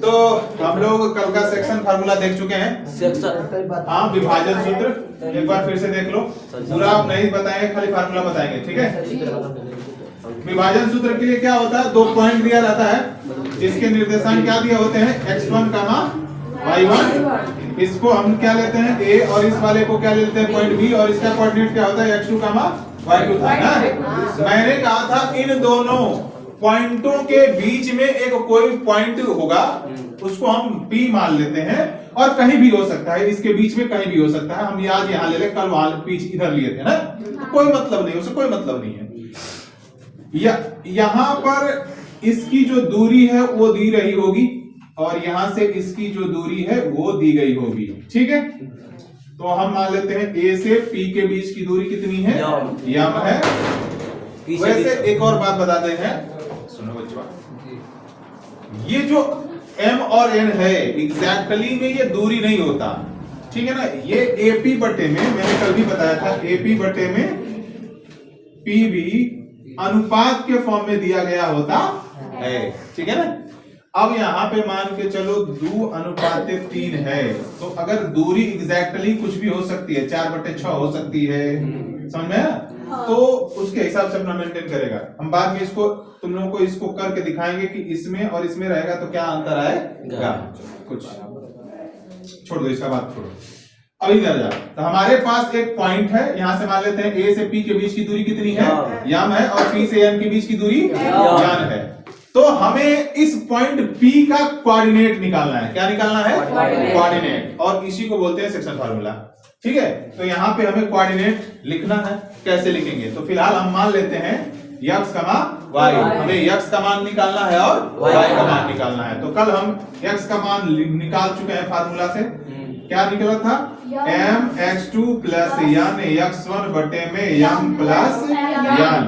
तो हम लोग कल का सेक्शन फार्मूला देख चुके हैं। हाँ, विभाजन सूत्र एक बार फिर से देख लो, पूरा आप नहीं बताएंगे, खाली फार्मूला बताएंगे, ठीक है। विभाजन सूत्र के लिए क्या होता है, 2 पॉइंट दिया रहता है जिसके निर्देशांक क्या दिए होते हैं, x1, y1। इसको हम क्या लेते हैं a, और इस वाले को क्या लेते हैं, पॉइंट b, और इसका कोऑर्डिनेट क्या होता है, x2, y2 था ना। मैंने कहा था इन दोनों पॉइंटों के बीच में एक कोई पॉइंट होगा, उसको हम P मान लेते हैं, और कहीं भी हो सकता है, इसके बीच में कहीं भी हो सकता है। हम आज यहाँ ले ले, कल वहां बीच इधर लिए थे ना, तो कोई मतलब नहीं, उससे कोई मतलब नहीं है। यहां पर इसकी जो दूरी है वो दी रही होगी, और यहां से इसकी जो दूरी है वो दी गई होगी, ठीक है। तो हम मान लेते हैं A से P के बीच की दूरी कितनी है, यम है। वैसे एक और बात बताते हैं, सुनो बच्चों, ये जो M और N है एग्जैक्टली में ये दूरी नहीं होता, ठीक है ना। ये AP बटे में, मैंने कल भी बताया था, AP बटे में PB अनुपात के फॉर्म में दिया गया होता है, ठीक है ना। अब यहाँ पे मान के चलो 2:3 है, तो अगर दूरी एग्जैक्टली कुछ भी हो सकती है, 4/6 हो सकती है, समझ में आया? तो उसके हिसाब से अपना मेंटेन करेगा। हम बाद में इसको तुम लोगों को इसको करके दिखाएंगे कि इसमें और इसमें रहेगा तो क्या अंतर आएगा, कुछ छोड़ दो, इसका बात छोड़ो, अभी इधर जाओ। तो हमारे पास एक पॉइंट है, यहां से मान लेते हैं A से P के बीच की दूरी कितनी है, यम है, और P से N के बीच की दूरी यन है। तो हमें इस पॉइंट P का कोऑर्डिनेट निकालना है। क्या निकालना है, कोऑर्डिनेट, और इसी को बोलते हैं सेक्शन फार्मूला, ठीक है। तो यहाँ पे हमें कोऑर्डिनेट लिखना है, कैसे लिखेंगे, तो फिलहाल हम मान लेते हैं x, y। हमें x का मान निकालना है और y का मान निकालना है। तो कल हम x का मान निकाल चुके हैं फार्मूला से, क्या निकला था, mx2 प्लस यन x1 बटे में यम प्लस यन,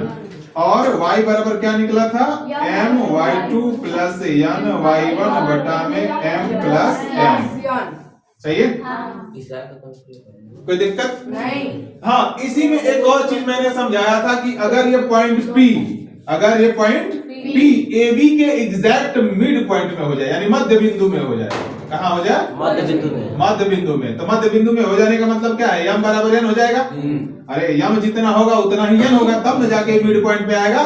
और y बराबर क्या निकला था, my2 प्लस यन y1 बटा में m प्लस m। सही है, कोई दिक्कत नहीं। हाँ, इसी में एक और चीज मैंने समझाया था कि अगर ये पॉइंट P AB के एग्जैक्ट मिड पॉइंट में हो जाए, यानी मध्य बिंदु में हो जाए, कहाँ हो जाए, मध्य बिंदु में। तो मध्य बिंदु में हो जाने का मतलब क्या है, यम बराबर n हो जाएगा। अरे यम जितना होगा उतना ही n होगा, तब न जाके मिड पॉइंट पे आएगा।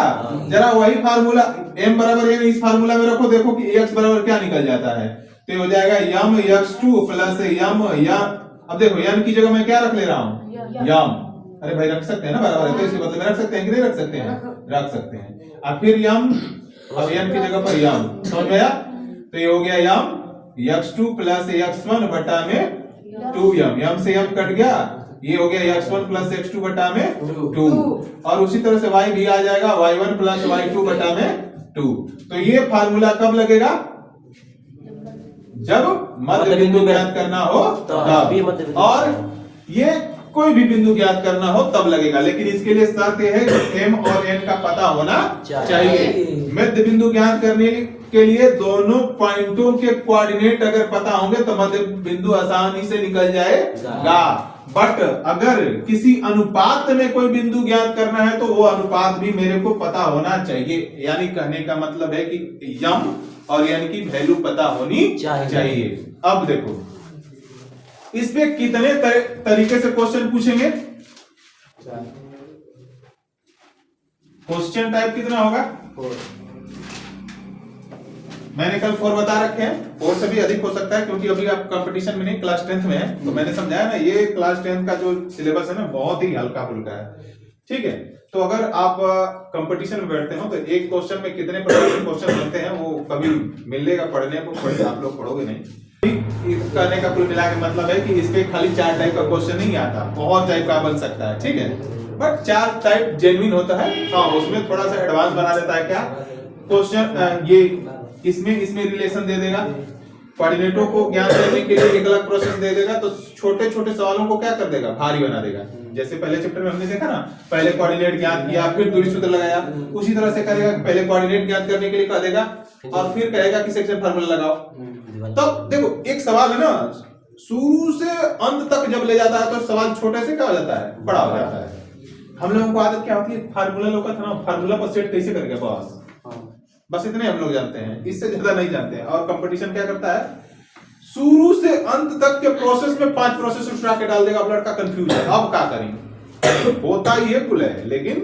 जरा वही फार्मूला m बराबर n इस फार्मूला में रखो, देखो कि x बराबर क्या निकल जाता है। तो हो जाएगा यम x2 प्लस यम यम। अब देखो n की जगह मैं क्या रख ले रहा हूँ, यम। अरे भाई रख सकते हैं ना, बराबर है तो इसके बदले में रख सकते हैं कि नहीं रख सकते हैं, रख सकते हैं। अब फिर यम, अब n की जगह पर यम, समझ में आया। तो ये हो गया यम x2 प्लस x1 बटा में 2m, यम से यम कट गया, ये हो गया x1 प्लस x2 बटा में 2, और उसी तरह से y भी आ जाएगा, y1 प्लस y2 बटा में 2। तो ये फार्मूला कब लगेगा, जब मध्य बिंदु ज्ञात करना हो तब, और ये कोई भी बिंदु ज्ञात करना हो तब लगेगा। लेकिन इसके लिए शर्त है कि m और n का पता होना चाहिए। मध्य बिंदु ज्ञात करने के लिए दोनों पॉइंटों के कोऑर्डिनेट अगर पता होंगे तो मध्य बिंदु आसानी से निकल जाएगा। बट अगर किसी अनुपात में कोई बिंदु ज्ञात करना है तो वो अनुपात भी मेरे को पता होना चाहिए। यानी कहने का मतलब है कि यम और n की वैल्यू पता होनी चाहिए। अब देखो इस पे कितने तरीके से क्वेश्चन पूछेंगे, क्वेश्चन टाइप कितना होगा, 4। मैंने कल 4 बता रखे हैं, 4 से भी अधिक हो सकता है, क्योंकि अभी आप कंपटीशन में नहीं, क्लास 10th में है। तो मैंने समझाया ना, ये क्लास 10 का जो सिलेबस है ना, बहुत ही हल्का फुल्का है, ठीक है। तो अगर आप कंपटीशन में बैठते हो तो एक क्वेश्चन में कितने क्वेश्चन बनते हैं वो कभी मिलेगा पढ़ने को, आप लोग पढ़ोगे नहीं। करने का कुल मिला के मतलब है कि इसके खाली 4 टाइप का क्वेश्चन नहीं आता, बहुत टाइप का बन सकता है, ठीक है। बट 4 टाइप जेन्युइन होता है। हाँ, उसमें थोड़ा सा एडवांस बना देता है क्या क्वेश्चन, ये इसमें रिलेशन दे देगा, कोऑर्डिनेटों को ज्ञात करने के लिए एक अलग प्रोसेस दे देगा, तो छोटे छोटे सवालों को क्या कर देगा, भारी बना देगा। जैसे पहले चैप्टर में हमने देखा ना, पहले कोऑर्डिनेट ज्ञात किया, फिर दूरी सूत्र लगाया, उसी तरह से करेगा, पहले कोऑर्डिनेट ज्ञात करने के लिए कह देगा और फिर कहेगा कि सेक्शन फार्मूला लगाओ। तो देखो एक सवाल है ना, शुरू से अंत तक जब ले जाता है तो सवाल छोटे से क्या हो जाता है, बड़ा हो जाता है। हम लोगों को आदत क्या होती है, फार्मूला लोग का था ना, फार्मूला पर सेट कैसे करेगा बस, बस इतने हम लोग जानते हैं, इससे ज्यादा नहीं जानते हैं। और कंपटीशन क्या करता है, शुरू से अंत तक के प्रोसेस में 5 प्रोसेस उठा के डाल देगा। अब लड़का कंफ्यूज है, अब क्या करेंगे, होता ही है कुल है, लेकिन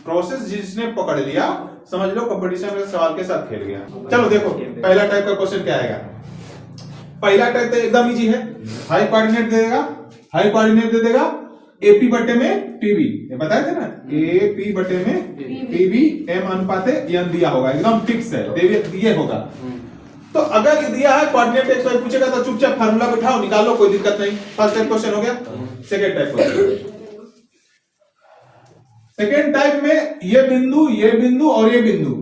प्रोसेस जिसने पकड़ लिया समझ लो कंपटीशन में सवाल के साथ खेल गया। चलो देखो पहला टाइप का क्वेश्चन क्या आएगा। पहला टाइप तो एकदम इजी है, हाई कोऑर्डिनेट दे देगा, हाई कोऑर्डिनेट दे देगा एपी बटे में पीबी, ये बताए थे ना, एपी बटे में पीबी एम अनुपात एन दिया होगा, एकदम फिक्स है, दिए होगा। तो अगर ये दिया है कोऑर्डिनेट एक्स वाई पूछेगा तो चुपचाप फार्मूला बैठाओ निकाल लो, कोई दिक्कत नहीं। फर्स्ट टाइप क्वेश्चन हो गया। Second type question, second type में ये बिंदु और ये बिंदु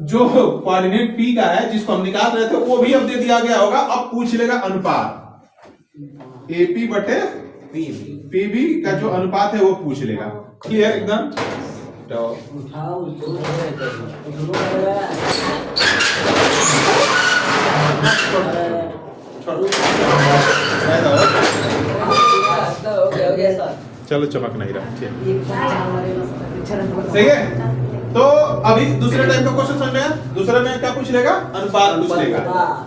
जो कोऑर्डिनेट पी का है जिसको हम निकाल रहे थे वो भी अब दे दिया गया होगा। अब पूछ लेगा अनुपात एपी बटे पीबी का जो अनुपात है वो पूछ लेगा। क्लियर एकदम। चलो चमक नहीं रहा, सही है। तो अभी दूसरे टाइप का क्वेश्चन समझ गया। दूसरे में क्या पूछ लेगा, अनुपात पूछ लेगा।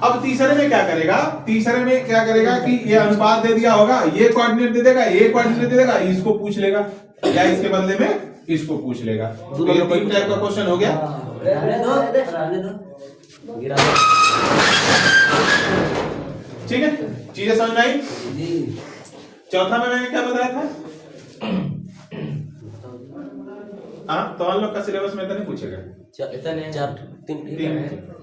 अब तीसरे में क्या करेगा, तीसरे में क्या करेगा कि ये अनुपात दे दिया होगा, ये कोऑर्डिनेट दे देगा, ये कोऑर्डिनेट दे देगा, इसको पूछ लेगा या इसके बदले में इसको पूछ लेगा। तो ये 3 टाइप का क्वेश्चन हो गया। ठीक है, चीजें समझ में आई। चौथा में मैंने क्या बताया था, हाँ तो हम लोग का सिलेबस में तो नहीं पूछेगा,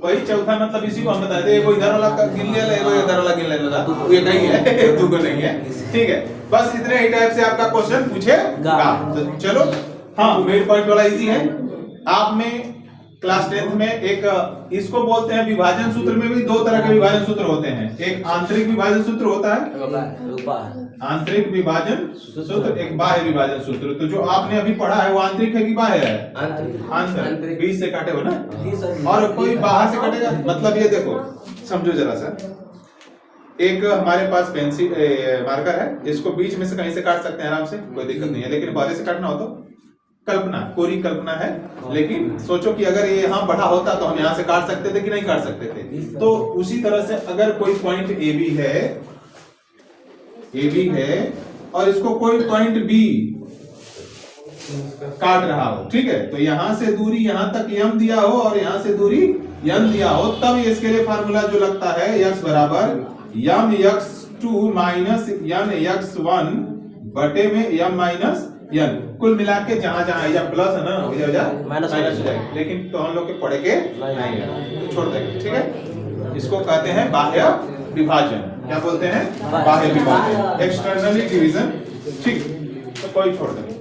वही चौथा मतलब इसी को हम बताए थे। वो इधर वाला गिन लिया, इधर वाला गिन लेगा, ये नहीं है, दो को नहीं है। ठीक है, बस इतने ही टाइप से आपका क्वेश्चन पूछेगा। तो चलो, हाँ मेन पॉइंट वाला इजी है। आप में क्लास 10th में एक इसको बोलते हैं विभाजन सूत्र में भी 2 तरह के विभाजन सूत्र होते हैं। एक आंतरिक विभाजन सूत्र होता है, आंतरिक विभाजन सूत्र, एक बाह्य विभाजन सूत्र। तो जो आपने अभी पढ़ा है वो आंतरिक है कि बाह्य है? आंतरिक। 20 से काटे हो ना, और कोई बाहर से कटेगा। मतलब ये देखो, समझो जरा सा, एक हमारे पास पेंसिल मार्कर है, इसको बीच में से कहीं से काट सकते हैं आराम से, कोई दिक्कत नहीं है। लेकिन बाहर से काटना हो तो कल्पना, कोरी कल्पना है। लेकिन सोचो कि अगर ये यहाँ बढ़ा होता तो हम यहाँ से काट सकते थे कि नहीं काट सकते थे। तो उसी तरह से अगर कोई पॉइंट AB है और इसको कोई पॉइंट B काट रहा हो, ठीक है, तो यहां से दूरी यहां तक m दिया हो और यहां से दूरी n दिया हो, तब इसके लिए फार्मूला जो लगता है x बराबर mx2 माइनस nx1 बटे में m माइनस n। कुल मिला के जहां जहां या प्लस है ना, माइनस हो जाएगा। लेकिन तो हम लोग के पढ़े के नहीं है, छोड़ देंगे। ठीक है, इसको कहते हैं बाह्य विभाजन। क्या बोलते हैं? बाह्य विभाजन, एक्सटर्नली डिवीजन। ठीक, तो कोई छोड़ देंगे,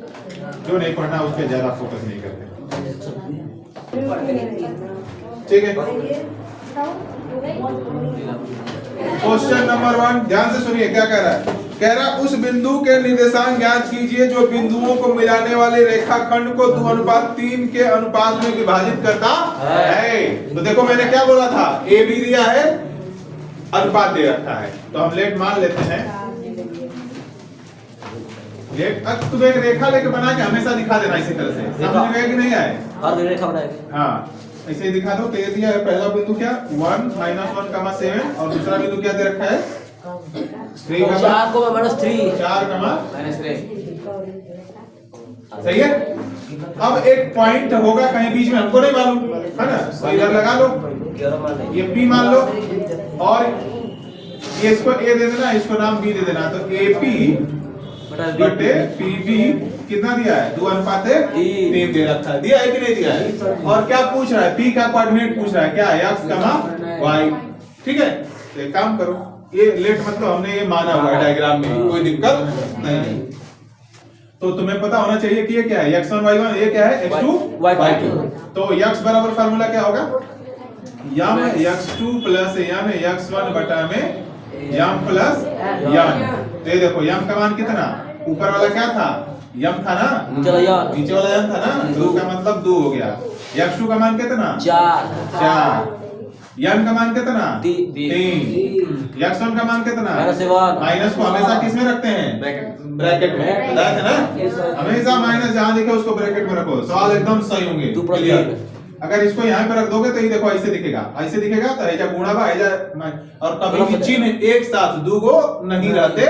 जो नहीं पढ़ना उस पर ज्यादा फोकस नहीं करते। ठीक है, क्वेश्चन नंबर 1 ध्यान से सुनिए क्या कह रहा है। कह रहा उस बिंदु के निर्देशांक ज्ञात कीजिए जो बिंदुओं को मिलाने वाले रेखाखंड को 2:3 के अनुपात में विभाजित करता है। तो देखो मैंने क्या बोला था, ए बी दिया है, अनुपात दे रखा है, तो हम लेट मान लेते हैं। लेट अब तुम एक रेखा लेके बना के हमेशा दिखा देना इसी तरह से, समझ में आया कि नहीं आए? हर रेखा बनाएंगे। हाँ ऐसे ही दिखा दो। तो ये दिया है पहला बिंदु क्या 1 -1, 7 और दूसरा बिंदु क्या दे रखा है 3, 4, सही है। अब एक पॉइंट होगा कहीं बीच में, हमको नहीं मालूम है ना, तो इधर लगा लो, ये P मान लो और ये इसको A दे देना, इसको नाम B दे देना। तो AP बटे PB कितना दिया है 2:3 दे रखा है। दिया है कि नहीं दिया है? और क्या पूछ रहा है, P का कोऑर्डिनेट पूछ रहा है, क्या है x, y। ठीक है, तो एक काम करो, ये लेट मतलब हमने ये माना हुआ है डायग्राम में, कोई दिक्कत नहीं है। तो तुम्हें पता होना चाहिए कि ये क्या है x1 y1, ये क्या है x2 y2। तो x बराबर फार्मूला क्या होगा, यम x2 प्लस यम x1 बटा में यम प्लस यम। तो ये देखो यम का मान कितना, ऊपर वाला क्या था यम था ना, नीचे वाला यम था ना, 2 का मतलब 2 हो गया। x2 का मान कितना 4, यम का मान कितना 3, x1 का मान कितना माइनस को हमेशा किस में रखते हैं, ब्रैकेट में, बताया था ना, हमेशा माइनस जहां दिखे उसको ब्रैकेट में रखो, सवाल एकदम सही होंगे। अगर इसको यहाँ पे रख दोगे तो ये देखो ऐसे दिखेगा तो ऐजा गुणा बा ऐजा, और कभी भी चिन्ह एक साथ दूगो नहीं रहते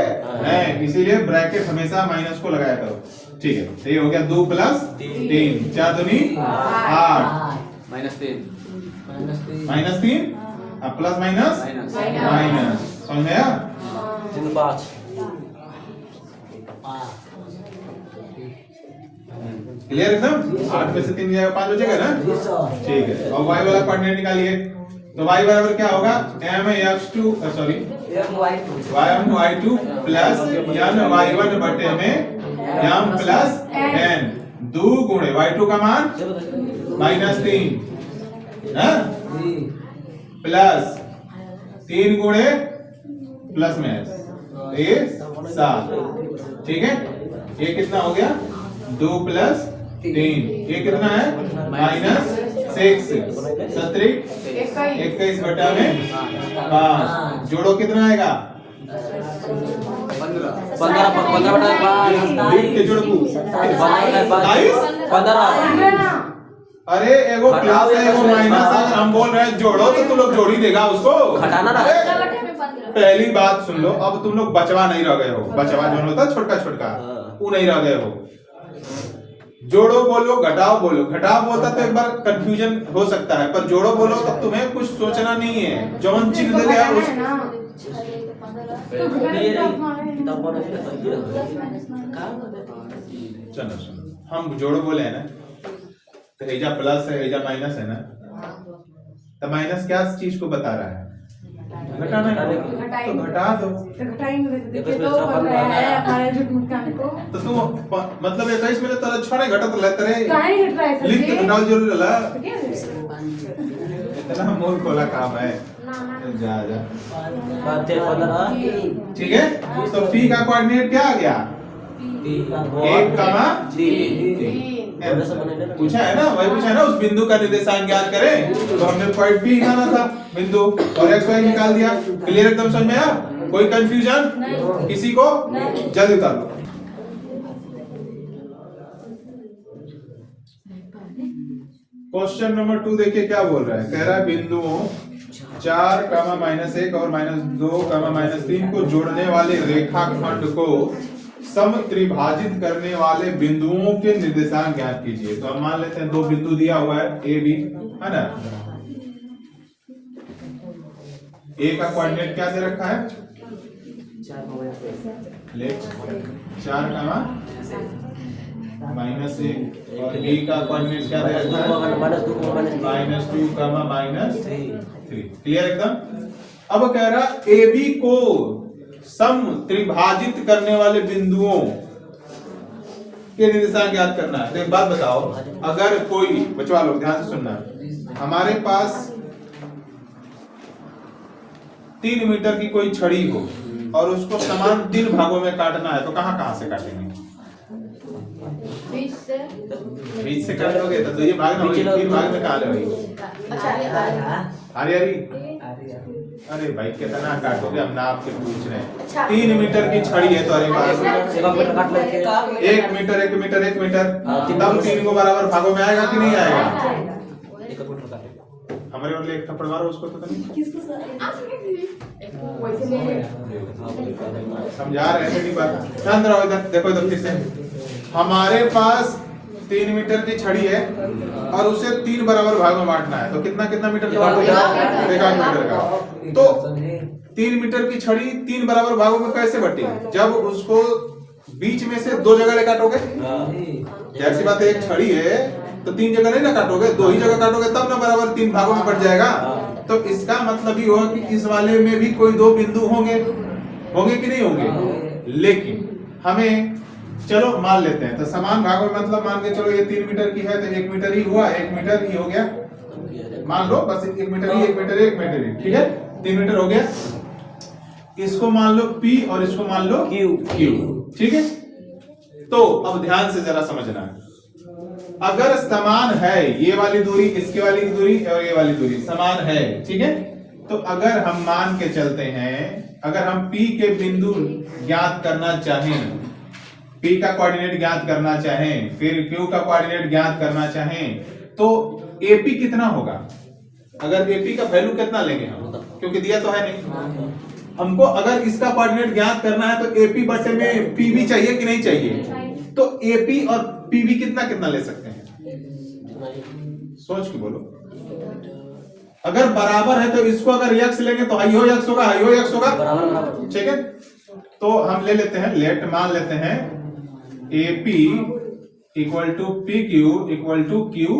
हैं, इसीलिए ब्रैकेट हमेशा माइनस को लगाया करो। ठीक है, तो ये हो गया 2 प्लस 3, 4 दूनी 8, माइनस 3 अब प्लस माइनस समझ में आया? 5 क्लियर एकदम? 8 में से 3 जाएगा 5 बचेगा ना? ठीक है, और y वाला कोऑर्डिनेट निकालिए। तो y बराबर क्या होगा? mx2 sorry y2 plus y1 बटे में m प्लस n 2 गुणे y2 का मान -3 है प्लस 3 गुणे प्लस में ये 7। ठीक है, ये कितना हो गया? 2 प्लस 3, ये कितना है? -6 17 21 बटा में 5, जोड़ो कितना आएगा? 15 बटा 5 जोड़ो 15। अरे एगो प्लस है एगो माइनस है, अगर हम बोल रहे हैं जोड़ो तो तुम लोग जोड़ ही देगा उसको, घटाना ना। पहली बात सुन लो, अब तुम लोग बचवा नहीं रह गए हो, बचवा जो होता है छोटका वो नहीं रह गए हो। जोड़ो बोलो घटाओ बोलो, घटाओ बोलता तो एक बार कंफ्यूजन हो सकता है, पर जोड़ो बोलो तब तुम्हें कुछ सोचना नहीं है, जौन चिन्ह दे दिया उस चलो सुनो, हम जोड़ो बोले है ना, तो एजा प्लस है एजा माइनस है ना, तो माइनस क्या चीज को बता रहा है? घटाना है, तो घटा दो। तो तू मतलब 21 में तो छोड़े घटत लेते रे, लिख के घटाओ जरूर रला, इतना मोल खोला काम है। जा ठीक है, तो p का कोऑर्डिनेट क्या आ गया? 1, 3 पूछा है ना, वही पूछा है ना, उस बिंदु का निर्देशांक ज्ञात करें, तो हमने पॉइंट P निकाला था बिंदु और x y निकाल दिया। क्लियर एकदम समझ में आया? कोई कंफ्यूजन किसी को? जल्दी उतार लो। क्वेश्चन नंबर 2 देखिए क्या बोल रहा है, कह रहा है बिंदुओं 4, -1 और -2, -3 को जोड़ने वाले रेखाखंड को समत्रिभाजित करने वाले बिंदुओं के निर्देशांक ज्ञात कीजिए। तो हम मान लेते हैं 2 बिंदु दिया हुआ है ए बी, है ना? ए का कोऑर्डिनेट क्या दे रखा है? 4, -1 और बी का कोऑर्डिनेट क्या दे रखा है? -2, -3। क्लियर एकदम? अब कह रहा ए बी को सम त्रिभाजित करने वाले बिंदुओं के निर्देशांक ज्ञात करना है। तो एक बात बताओ, अगर कोई, बचवा लोग ध्यान से सुनना, हमारे पास 3 मीटर की कोई छड़ी हो और उसको समान 3 भागों में काटना है, तो कहां कहां से काटेंगे? बीच से काट लोगे तो ये भाग ना होगी, 3 भाग में कहां लोगे? हरी अरे भाई कितना काटोगे, हम नाप के पूछ रहे हैं। 3 मीटर की छड़ी है तो अरे पास 1 मीटर 1 मीटर 1 मीटर, तब 3 को बराबर भागों में आएगा कि नहीं आएगा? हमारे वाले एक थप्पड़ मारो उसको, तो नहीं समझा रहे हैं मेरी बात, ध्यान रहो इधर देखो, इधर फिर से हमारे पास 3 मीटर की छड़ी है और उसे 3 बराबर भाग में बांटना है, तो कितना कितना मीटर का भाग होगा? 1 मीटर का। तो 3 मीटर की छड़ी 3 बराबर भागों में कैसे बटेगी? जब उसको बीच में से 2 जगह काटोगे, जाहिर सी बात है, एक छड़ी है तो 3 जगह नहीं ना काटोगे, 2 ही जगह काटोगे तब ना बराबर 3 भागों में बट जाएगा। तो इसका मतलब ये होगा कि इस वाले में भी कोई 2 बिंदु होंगे कि नहीं होंगे? लेकिन हमें चलो मान लेते हैं, तो समान भागों में मतलब मान के चलो ये 3 मीटर की है तो 1 मीटर ही हुआ, 1 मीटर ही हो गया, मान लो बस 1 मीटर ही, 1 मीटर 1 मीटर ही, ठीक है, 3 मीटर हो गया। इसको मान लो P और इसको मान लो Q, ठीक है। तो अब ध्यान से जरा समझना, अगर समान है ये वाली दूरी, इसके वाली दूरी और ये वाली दूरी समान है, ठीक है, तो अगर हम मान के चलते हैं, अगर हम P के बिंदु ज्ञात करना चाहें, P का कोऑर्डिनेट ज्ञात करना चाहें, फिर Q का कोऑर्डिनेट ज्ञात करना चाहें, तो एपी कितना होगा, अगर एपी का वैल्यू कितना लेंगे हम, क्योंकि दिया तो है नहीं हमको। अगर इसका कोऑर्डिनेट ज्ञात करना है तो एपी बटे में पीबी चाहिए कि नहीं चाहिए, तो एपी और पीबी कितना कितना ले सकते हैं, सोच के बोलो। अगर बराबर है तो इसको अगर यक्स लेंगे तो हाइयो यक्स होगा, हाइयो यक्स होगा, बराबर। ठीक है। तो हम ले लेते हैं, लेट मान लेते हैं AP equal to P Q equal to Q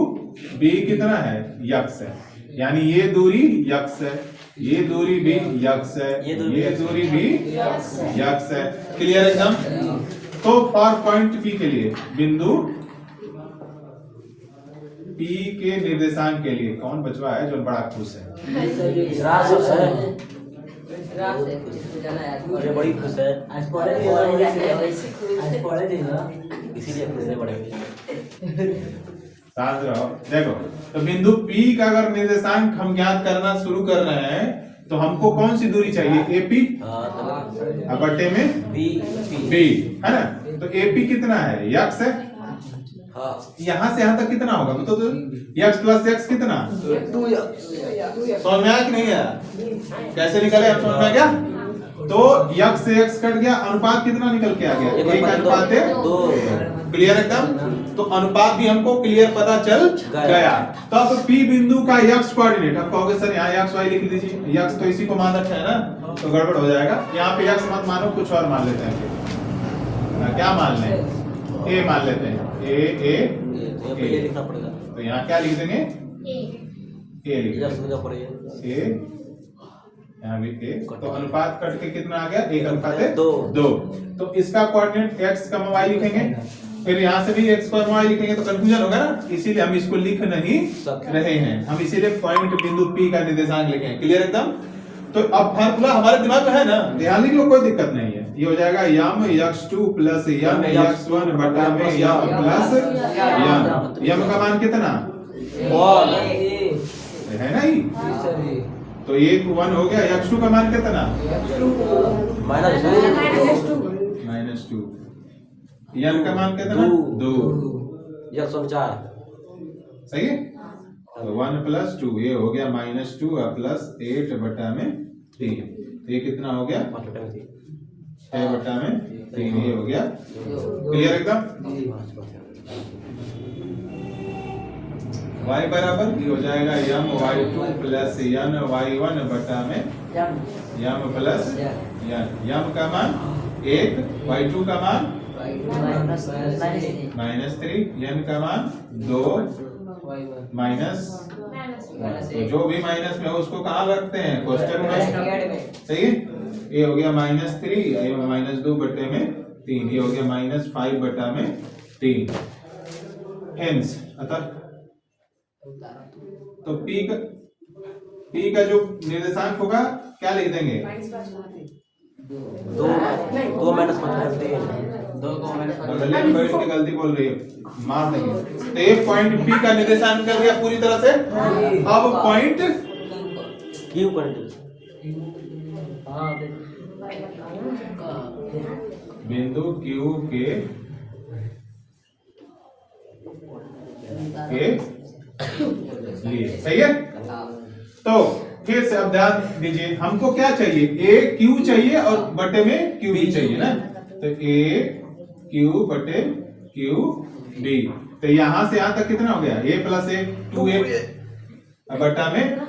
B कितना है, यक्स है, यानी ये दूरी यक्स है, ये दूरी भी यक्स है, ये दूरी भी यक्स है। क्लियर एकदम। तो फॉर पॉइंट पी के लिए, बिंदु पी के निर्देशांक के लिए कौन बचवा है जो बड़ा खुश है, राज है, ये बड़ी खुश है, इसीलिए खुश है बड़े। शांत रहो। देखो, तो बिंदु P का अगर निर्देशांक हम ज्ञात करना शुरू कर रहे हैं तो हमको कौन सी दूरी चाहिए, AP बटे में B है ना। तो AP कितना है, यक्स है, यहां से यहां तक कितना होगा तो यक्स प्लस एक्स कितना, समझ में आया कि नहीं आया, कैसे निकले आप समझ में आ गया। तो यक्स से एक्स कट गया, अनुपात कितना निकल के आ गया, 1:2। क्लियर एकदम। तो अनुपात भी हमको क्लियर पता चल गया। तो अब P बिंदु का यक्स कोऑर्डिनेट, आप कहोगे सर यहाँ यक्स वाई लिख दीजिए, यक्स तो इसी को मान रखा है ना, तो गड़बड़ हो जाएगा। यहाँ पे यक्स मत मानो, कुछ और मान लेते हैं, क्या मान लें, ए मान लेते हैं, ए लिखना पड़ेगा। तो यहाँ क्या लिख देंगे, ए लिख देंगे, ए यहाँ भी ए। तो अनुपात कट के कितना आ गया, 1:2। तो इसका कोऑर्डिनेट x, y लिखेंगे, फिर यहाँ से भी x, y लिखेंगे तो कंफ्यूजन होगा ना, इसीलिए हम इसको लिख नहीं रहे हैं, हम इसीलिए पॉइंट बिंदु P का निर्देशांक लिखेंगे। क्लियर एकदम। तो अब फार्मूला हमारे दिमाग में है ना, ध्यान लिख लो, कोई दिक्कत नहीं है। ये हो जाएगा यम x2 प्लस यम x1 बटा में यम प्लस यम का मान कितना है ना ही, तो ये 1 हो गया, x2 का मान कितना, -2, यम का मान कितना, 2, 4। सही है। तो 1 + 2 ये हो गया -2 प्लस 8 बटा में 3, ये कितना हो गया 6 बटा में 3, ये हो गया। क्लियर एकदम। y बराबर ये हो जाएगा यम y2 प्लस यन y1 बटा में यम प्लस यम का मान 1, y2 का मान -3, यन का मान 2 माइनस, तो जो भी माइनस में हो उसको कहाँ रखते हैं, क्वेश्चन में। सही है। ये हो गया -3, ये -2 बटे में 3, ये हो गया -5 बटा में 3। हेंस अतः तो P का जो निर्देशांक होगा क्या लिख देंगे, 2 माइनस 5 की गलती बोल रही है, मार देंगे। तो ये पॉइंट P का निर्देशांक कर दिया पूरी तरह से। अब पॉइंट Q बिंदु Q के लिए, सही है। तो फिर से अब ध्यान दीजिए, हमको क्या चाहिए, ए क्यू चाहिए और बटे में क्यू बी चाहिए ना। तो ए क्यू बटे क्यू बी, तो यहां से यहां तक कितना हो गया, a + a 2a बटा में a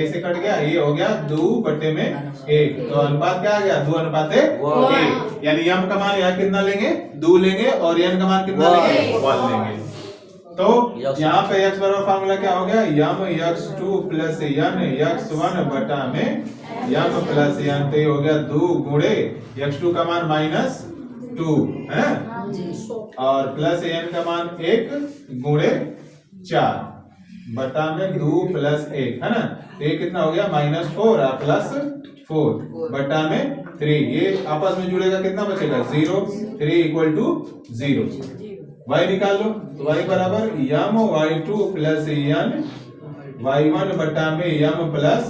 से कट गया, ये हो गया 2 बटे में 1। तो अनुपात क्या आ गया, 2:1, यानी यम का मान यहाँ कितना लेंगे, 2 लेंगे, और यन का मान कितना लेंगे, 1 लेंगे। तो यहाँ पे x बराबर फार्मूला क्या हो गया, यम x2 प्लस यन x1 बटा में यम प्लस यन, तो ये हो गया 2 गुणे x2 का मान -2 है, और प्लस यन का मान 1 गुणे 4 बटा में 2 + 1 है ना। तो ये कितना हो गया, -4 प्लस 4 बटा में 3, ये आपस में जुड़ेगा, कितना बचेगा 0, 3 = 0। y निकाल लो, तो y बराबर यम y2 प्लस यन y1 बटा में यम प्लस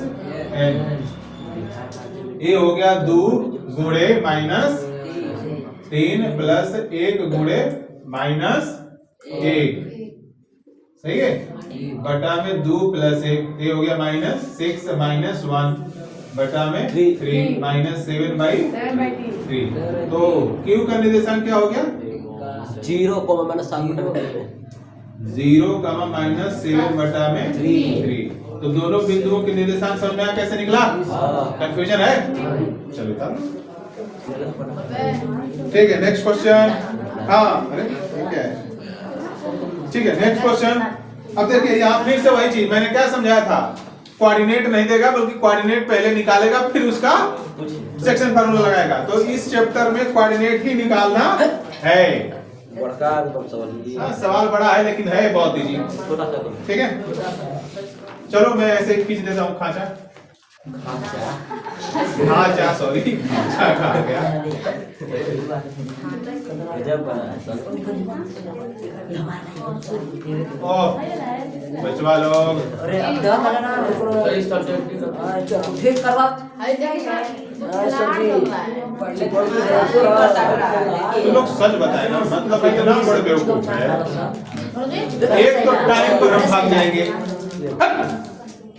n, ये हो गया 2 गुणे -3 प्लस 1 गुणे -1, सही है, बटा में 2 प्लस 1, ये हो गया -6 - 1 बटा में 3 -7 बाई 3। तो Q का निर्देशांक क्या हो गया? 0, -7 बटा में 0, -7 बटा में 3। तो दोनों बिंदुओं के निर्देशांक समझ में आया कैसे निकला? कंफ्यूजन है? चलो था, ठीक है। Next question. हाँ, अरे क्या है? ठीक है, नेक्स्ट क्वेश्चन। अब देखिए यहाँ फिर से वही चीज मैंने क्या समझाया था, कोऑर्डिनेट नहीं देगा बल्कि कोऑर्डिनेट पहले निकालेगा फिर उसका सेक्शन फार्मूला लगाएगा। तो इस चैप्टर में कोऑर्डिनेट ही निकालना है। बड़का एकदम सवाल। हाँ, सवाल बड़ा है लेकिन है बहुत दीजिए, छोटा सा करो। ठीक है। चलो मैं ऐसे खींच देता हूँ खांचा। खांचा, सॉरी, खांचा कहा गया। गजब बना है सर। ओ बचवा लोग, अरे अब दवा वाला ना ठीक करवा तुम लोग सच बताए ना, मतलब इतना बड़े बेवकूफ है। एक तो टाइम पर हम भाग जाएंगे,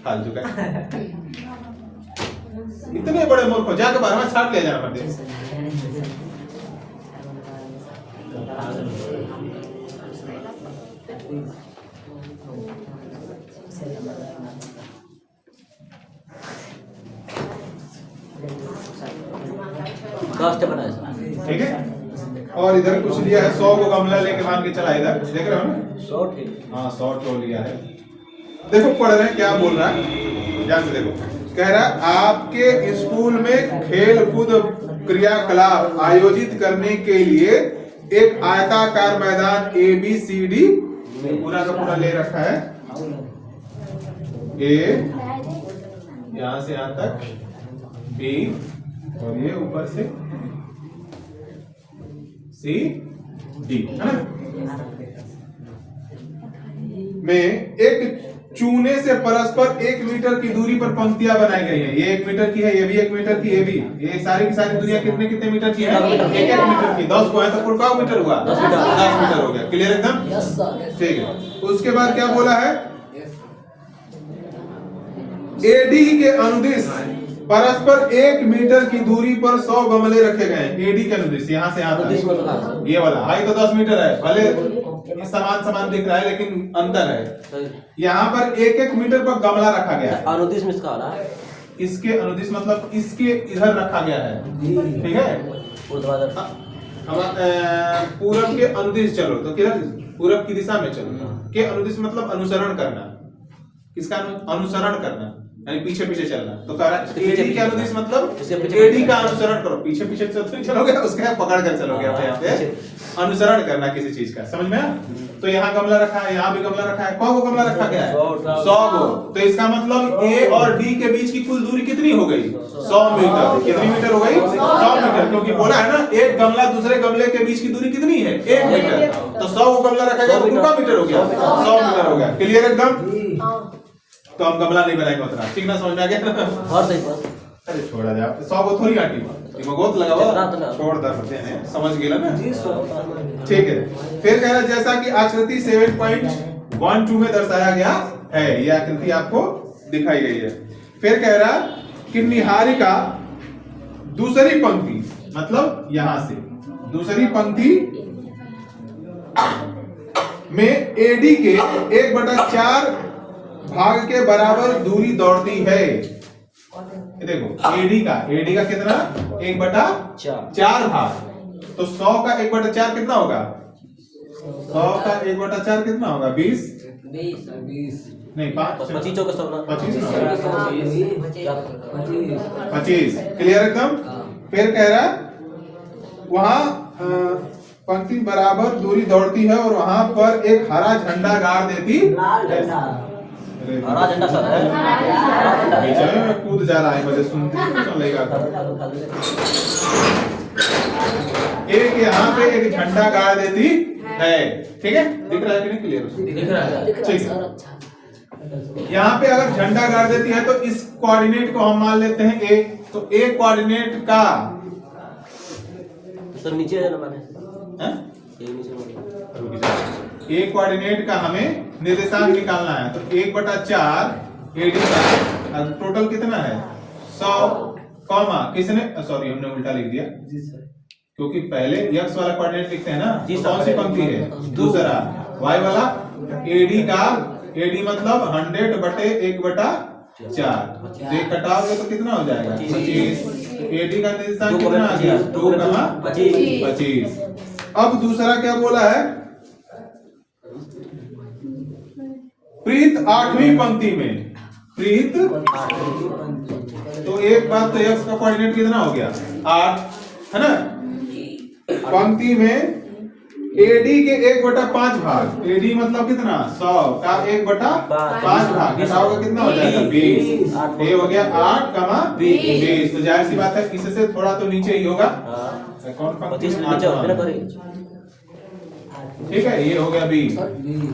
फालतू का इतने बड़े मूर्ख हो, जाके 12वां छाट ले जाना पड़ते। कष्ट बना है सर। ठीक है। और इधर कुछ लिया है, 100 को गमला लेके मान के चला, इधर देख रहे हो ना? 100 ठीक। हाँ 100 तो लिया है। देखो पढ़ रहे हैं क्या बोल रहा है, ध्यान से देखो। कह रहा है आपके स्कूल में खेल कूद क्रियाकलाप आयोजित करने के लिए एक आयताकार मैदान ABCD पूरा का पूरा ले रखा है। A यहाँ से यहाँ तक, B और ये ऊपर से C D है ना? में एक चूने से परस्पर 1 मीटर की दूरी पर पंक्तियां बनाई गई हैं। ये 1 मीटर की है, ये भी 1 मीटर की, ये भी, ये सारी की सारी दूरियां कितने कितने मीटर की है? 1-1 मीटर की। 10 को है तो कुल का मीटर हुआ? 10 मीटर हो गया। क्लियर एकदम? ठीक है। उसके बाद क्या बोला है? AD के अनुदिश परस्पर 1 मीटर की दूरी पर 100 गमले रखे गए हैं। AD के अनुदिश यहाँ से यहाँ तक, ये वाला हाई तो 10 मीटर है, भले समान दिख रहा है लेकिन अंतर है। यहाँ पर 1-1 मीटर पर गमला रखा गया है। अनुदिश में इसका आ रहा है, इसके अनुदिश मतलब इसके इधर रखा गया है, ठीक है। पूरब के अनुदिश चलो तो किधर? पूरब की दिशा में चलो। के अनुदिश मतलब अनुसरण करना, किसका अनुसरण करना, यानी पीछे पीछे चलना। तो कह रहा है AD के अनुदिश मतलब AD का अनुसरण करो, पीछे पीछे चलोगे उसका पकड़ कर चलोगे अपने यहाँ पे अनुसरण करना किसी चीज का, समझ में आया? तो यहाँ गमला रखा है, यहाँ भी गमला रखा है। कौन को गमला रखा गया है? 100 को। तो इसका मतलब A और D के बीच की कुल दूरी कितनी हो गई? 100 मीटर। कितनी मीटर हो गई? 100 मीटर, क्योंकि बोला है ना एक गमला दूसरे गमले के बीच की दूरी कितनी है? 1 मीटर। तो 100 को गमला रखा गया तो कितना मीटर हो गया? 100 मीटर हो गया। क्लियर एकदम? तो हम गमला नहीं बनाएंगे उतना, ठीक ना? समझ में आ गया? और सही बात। अरे छोड़ा जाए, 100 को थोड़ी आटी बहुत लगा हुआ, छोड़ दे हैं, समझ गया ना? ठीक है। फिर कह रहा है जैसा कि आकृति 7.12 में दर्शाया गया है, ये आकृति आपको दिखाई गई है। फिर कह रहा कि निहारिका दूसरी पंक्ति, मतलब यहां से दूसरी पंक्ति में AD के 1/4 भाग के बराबर दूरी दौड़ती है। देखो AD का कितना? 1/4 भाग। तो 100 का 1/4 कितना होगा? 100 का 1/4 कितना होगा? 20 नहीं 5 25 चौका 100 ना 25। क्लियर एकदम? फिर कह रहा वहां पंक्ति बराबर दूरी दौड़ती है और वहां पर एक हरा झंडा गाड़ देती है। हरा झंडा सर है, में कूद जा रहा है, मुझे सुन लेगा। एक यहाँ पे एक झंडा गाड़ देती है, ठीक है? दिख रहा है कि नहीं? क्लियर दिख रहा है। ठीक है। यहाँ पे अगर झंडा गाड़ देती है तो इस कोऑर्डिनेट को हम मान लेते हैं A। तो A कोऑर्डिनेट का सर नीचे जाना माने हैं? ये नीचे माने। रुक जाओ। एक कोऑर्डिनेट का हमें निर्देशांक निकालना है, तो 1/4 एडी का टोटल कितना है 100, कॉमा किसने, सॉरी हमने उल्टा लिख दिया जी सर। क्योंकि पहले x वाला कोऑर्डिनेट लिखते हैं ना, जी तो सर, कौन सी पंक्ति है दूसरा, y वाला एडी का, एडी मतलब 100/1/4, तो ये कटाओगे तो कितना हो जाएगा 25। एडी का निर्देशांक कितना आ गया 2,25। अब दूसरा क्या बोला है, प्रीत 8वीं पंक्ति में, प्रीत, तो एक बात तो x का कोऑर्डिनेट कितना हो गया 8 है ना, पंक्ति में AD के 1/5 भाग, AD मतलब कितना 100 का 1/5 भाग, घटाओगे कितना हो जाएगा 20, ये हो गया 8, 20। तो जाहिर सी बात है इससे थोड़ा तो नीचे ही होगा, कौन पंक्ति में 8, ठीक है, ये हो गया 20।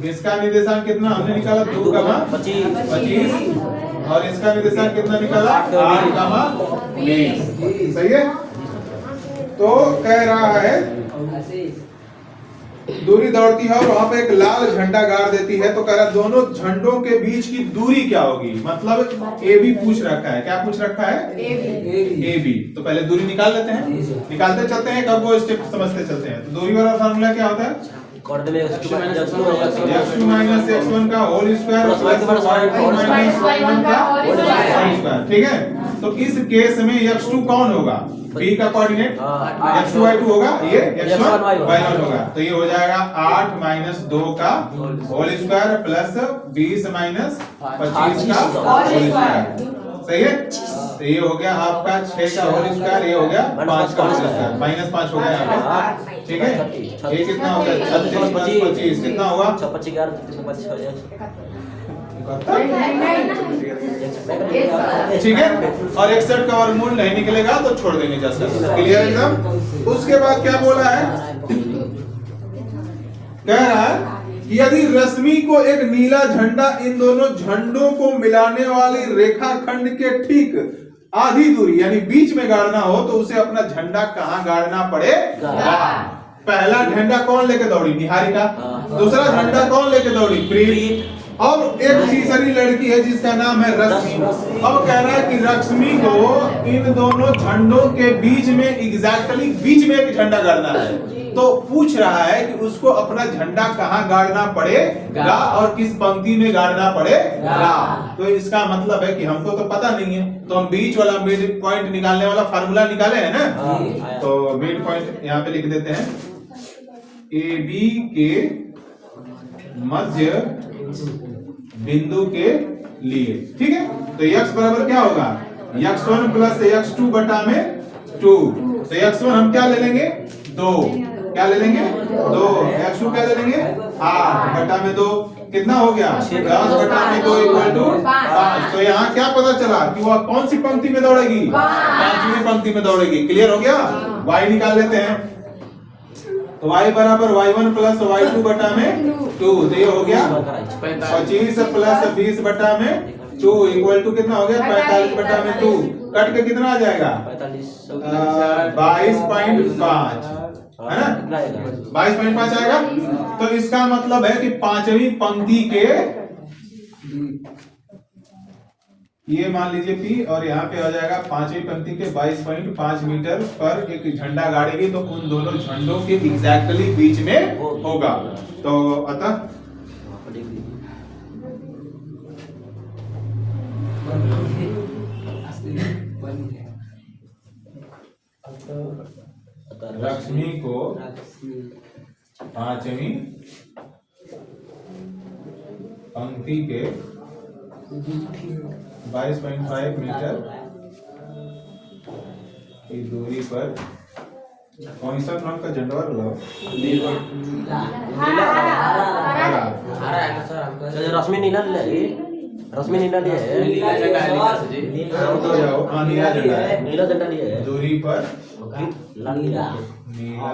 इसका निर्देशांक कितना हमने निकाला 2,25, और इसका निर्देशांक कितना निकाला 8,20, सही है। तो कह रहा है दूरी दौड़ती है और वहां पे एक लाल झंडा गाड़ देती है, तो कह रहा दोनों झंडों के बीच की दूरी क्या होगी, मतलब AB पूछ रखा है, क्या पूछ रखा है AB। तो पहले दूरी निकाल लेते हैं, निकालते चलते हैं, कब वो स्टेप समझते चलते हैं। तो दूरी वाला फार्मूला क्या होता है, x2 माइनस x1 का whole square plus y2 minus y1 का होल स्क्वायर, ठीक है। तो इस केस में x2 कौन होगा, b का कोऑर्डिनेट, x2 y2 होगा, ये x1 y1 होगा, तो ये हो जाएगा 8 माइनस 2 का होल स्क्वायर प्लस 20 माइनस 25 का होल स्क्वायर, सही है। तो ये हो गया आपका 6 का होल स्क्वायर, ये हो गया 5 का होल स्क्वायर, -5 हो गया यहाँ पे, ठीक है। ये कितना हो गया 36 + 25 कितना होगा 26, ठीक है। और 61 का वर्गमूल नहीं निकलेगा तो छोड़ देंगे, जस्ट क्लियर एकदम। उसके बाद क्या बोला है, कह रहा है यदि रश्मि को एक नीला झंडा इन दोनों झंडों को मिलाने वाली रेखाखंड के ठीक आधी दूरी यानी बीच में गाड़ना हो, तो उसे अपना झंडा कहां गाड़ना पड़ेगा। पहला झंडा कौन लेके दौड़ी, निहारिका, दूसरा झंडा कौन लेके दौड़ी, प्रीत, और एक तीसरी लड़की है जिसका नाम है रश्मि। अब कह रहा है कि रश्मि को इन दोनों झंडों के बीच में एग्जैक्टली बीच में एक झंडा गाड़ना है, तो पूछ रहा है कि उसको अपना झंडा कहां गाड़ना पड़ेगा और किस पंक्ति में गाड़ना पड़ेगा। तो इसका मतलब है कि हमको तो पता नहीं है, तो हम बीच वाला मिड पॉइंट निकालने वाला फार्मूला निकाले है ना, तो मिड पॉइंट यहाँ पे लिख देते हैं, AB के मध्य बिंदु के लिए, ठीक है। तो x बराबर क्या होगा x1 प्लस x2 बटा में 2, तो x1 हम क्या ले लेंगे 2, क्या ले लेंगे 2, x2 क्या ले लेंगे 8 बटा में 2, कितना हो गया 10 बटा में 2 = 5। तो यहाँ क्या पता चला कि वह कौन सी पंक्ति में दौड़ेगी, 5वीं पंक्ति में दौड़ेगी। क्लियर हो गया। y निकाल लेते हैं, तो y बराबर y1 प्लस y2 बटा में 2, तो ये हो गया 25 प्लस 20 बटा में 2 इक्वल टू कितना हो गया 45 बटा में 2, कट के कितना आ जाएगा 22.5, है ना 22.5 आएगा। तो इसका मतलब है कि 5वीं पंक्ति के, ये मान लीजिए P और यहाँ पे हो जाएगा 5वीं पंक्ति के 22.5 मीटर पर एक झंडा गाड़ेगी, तो उन दोनों झंडों के एग्जैक्टली बीच में होगा। तो अतः लक्ष्मी को 5वीं पंक्ति के 22.5 मीटर की दूरी पर, कौन सा रंग का झंडा लगाओ, रश्मि नीला ले, रश्मि नीला लिए है, नीला झंडा है तो जाओ, हाँ नीला झंडा है, नीला झंडा लिए है, दूरी पर लाल नीला नीला,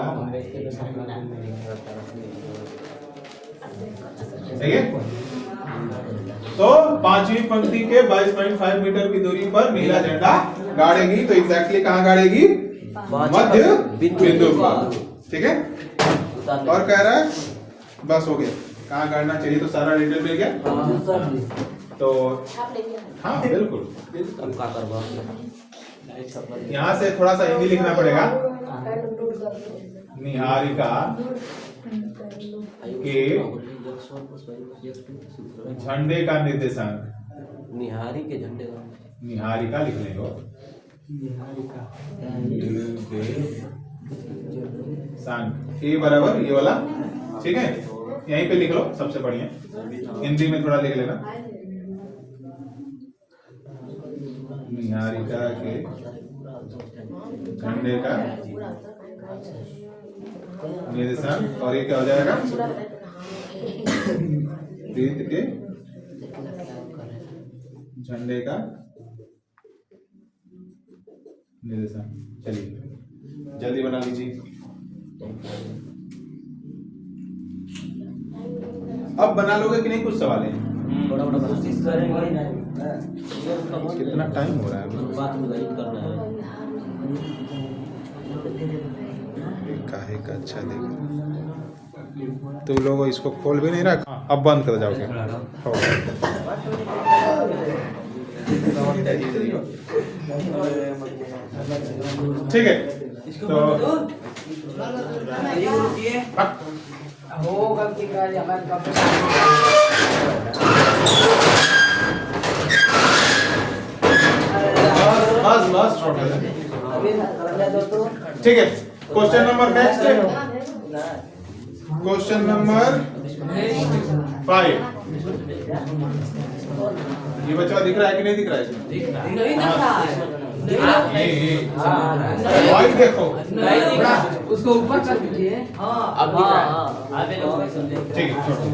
सही है। तो 5वीं पंक्ति के 22.5 मीटर की दूरी पर नीला झंडा गाड़ेगी, तो एग्जैक्टली कहाँ गाड़ेगी, मध्य बिंदु पर, ठीक है। और कह रहा है बस हो गया। कहाँ काटना चाहिए तो सारा डिटेल मिल गया। तो हाँ बिल्कुल, अब क्या करवा यहाँ से थोड़ा सा हिंदी लिखना पड़ेगा। निहारिका के झंडे का निर्देशांक, निहारी के झंडे का निहारिका लिख लेंगे निर्देशांक ए बराबर ये वाला, ठीक है, यहीं पे लिख लो सबसे बढ़िया। हिंदी में थोड़ा लिख लेना। निहारिका के झंडे का निर्देशांक, और ये क्या हो जाएगा, प्रीत के झंडे का निर्देशांक। चलिए जल्दी बना लीजिए। अब बना लोगे कि नहीं, कुछ सवाल है? बड़ा बड़ा कोशिश करेंगे। कितना टाइम हो रहा है? बात में करना है। काहे का अच्छा देख, तो लोग इसको खोल भी नहीं रहा। अब बंद कर जाओगे। ठीक है, तो हो गलती कर बस छोड़ दे। ठीक है, question number next, question number 5। ये बच्चा दिख रहा है कि नहीं दिख रहा है इसमें? नहीं दिख रहा है। भाई देखो, उसको ऊपर कर दीजिए। ठीक है, छोड़ो।